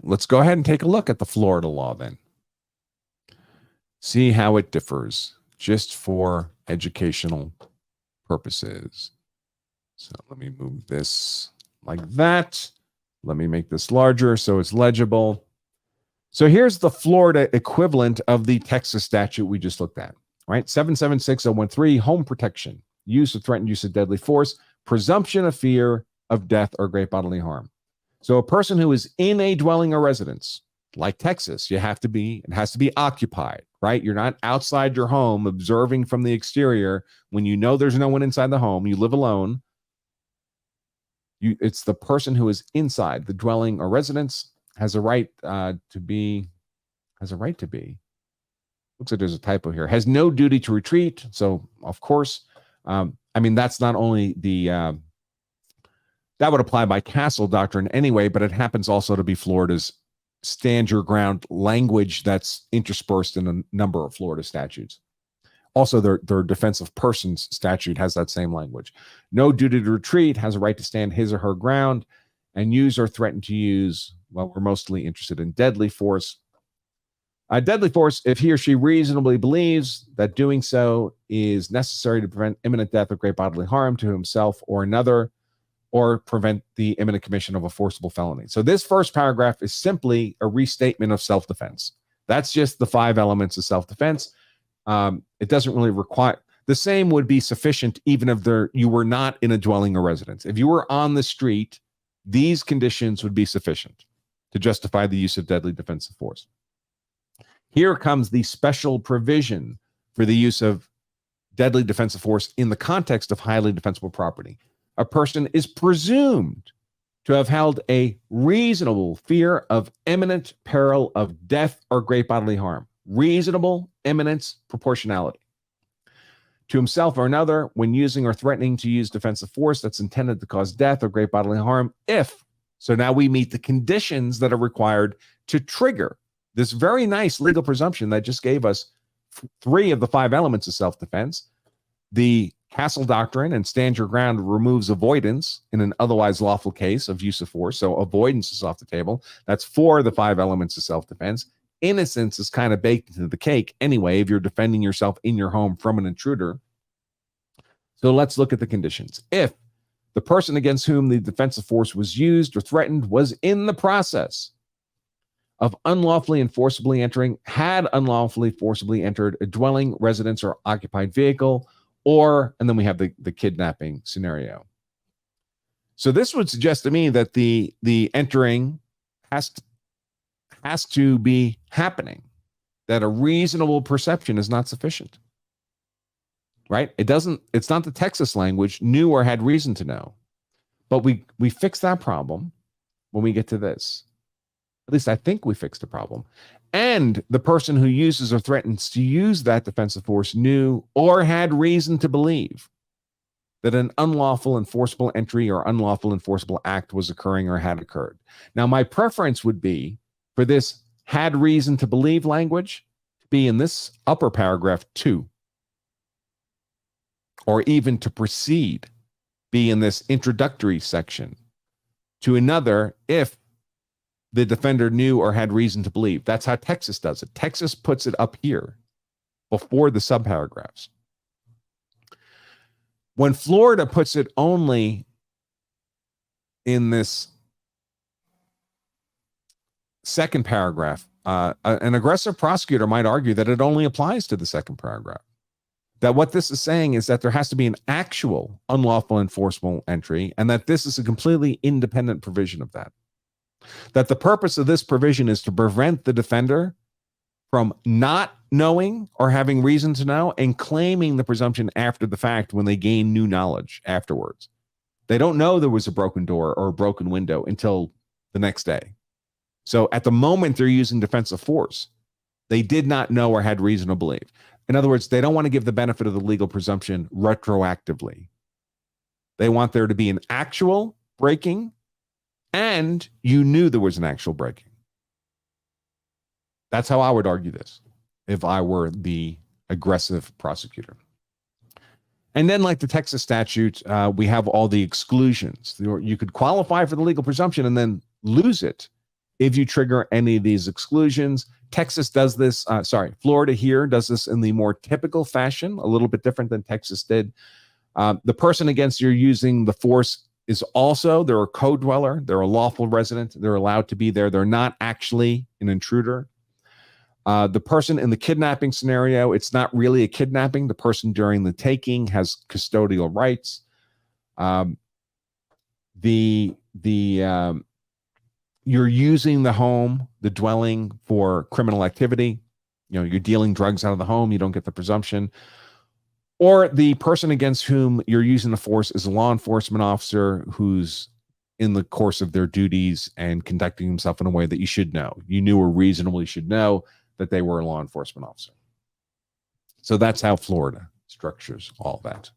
let's go ahead and take a look at the Florida law then. See how it differs, just for educational purposes. So let me move this like that. Let me make this larger so it's legible. So here's the Florida equivalent of the Texas statute we just looked at, right? 776013, home protection, use of threatened use of deadly force, presumption of fear of death or great bodily harm. So a person who is in a dwelling or residence, like Texas, it has to be occupied, right? You're not outside your home observing from the exterior when you know there's no one inside the home. You live alone. It's the person who is inside the dwelling or residence has a right to be. Looks like there's a typo here. Has no duty to retreat. So of course, that's not only the that would apply by castle doctrine anyway, but it happens also to be Florida's stand your ground language that's interspersed in a number of Florida statutes. Also, their defense of persons statute has that same language. No duty to retreat, has a right to stand his or her ground and use or threaten to use, well, we're mostly interested in deadly force. Deadly force, if he or she reasonably believes that doing so is necessary to prevent imminent death or great bodily harm to himself or another, or prevent the imminent commission of a forcible felony. So this first paragraph is simply a restatement of self-defense. That's just the 5 elements of self-defense. It doesn't really require, the same would be sufficient even if you were not in a dwelling or residence. If you were on the street, these conditions would be sufficient to justify the use of deadly defensive force. Here comes the special provision for the use of deadly defensive force in the context of highly defensible property. A person is presumed to have held a reasonable fear of imminent peril of death or great bodily harm. Reasonable, imminence, proportionality. To himself or another, when using or threatening to use defensive force that's intended to cause death or great bodily harm, so now we meet the conditions that are required to trigger this very nice legal presumption that just gave us 3 of the 5 elements of self-defense. The Castle doctrine and stand your ground removes avoidance in an otherwise lawful case of use of force. So avoidance is off the table. That's 4 of the 5 elements of self-defense. Innocence is kind of baked into the cake anyway if you're defending yourself in your home from an intruder. So let's look at the conditions. If the person against whom the defensive force was used or threatened was in the process of unlawfully and forcibly had unlawfully forcibly entered a dwelling, residence, or occupied vehicle, and then we have the kidnapping scenario. So this would suggest to me that the entering has to be happening, that a reasonable perception is not sufficient, right? It's not the Texas language, knew or had reason to know. But we fix that problem when we get to this. At least I think we fixed the problem. And the person who uses or threatens to use that defensive force knew or had reason to believe that an unlawful enforceable entry or unlawful enforceable act was occurring or had occurred. Now, my preference would be for this had reason to believe language to be in this upper paragraph 2, or even to proceed, be in this introductory section to another if the defender knew or had reason to believe. That's how Texas does it. Texas puts it up here before the subparagraphs. When Florida puts it only in this second paragraph, an aggressive prosecutor might argue that it only applies to the second paragraph. That what this is saying is that there has to be an actual unlawful enforceable entry, and that this is a completely independent provision of that. That the purpose of this provision is to prevent the defender from not knowing or having reason to know and claiming the presumption after the fact when they gain new knowledge afterwards. They don't know there was a broken door or a broken window until the next day. So at the moment they're using defensive force, they did not know or had reason to believe. In other words, they don't want to give the benefit of the legal presumption retroactively. They want there to be an actual breaking, and you knew there was an actual breaking. That's how I would argue this if I were the aggressive prosecutor. And then, like the Texas statute, we have all the exclusions. You could qualify for the legal presumption and then lose it if you trigger any of these exclusions. Texas does this, Florida here does this in the more typical fashion, a little bit different than Texas did. The person against you're using the force is also, they're a co-dweller, they're a lawful resident, they're allowed to be there, they're not actually an intruder. The person in the kidnapping scenario, it's not really a kidnapping. The person during the taking has custodial rights. You're using the home, the dwelling, for criminal activity. You're dealing drugs out of the home, you don't get the presumption. Or the person against whom you're using the force is a law enforcement officer who's in the course of their duties and conducting himself in a way that you should know. You knew or reasonably should know that they were a law enforcement officer. So that's how Florida structures all that.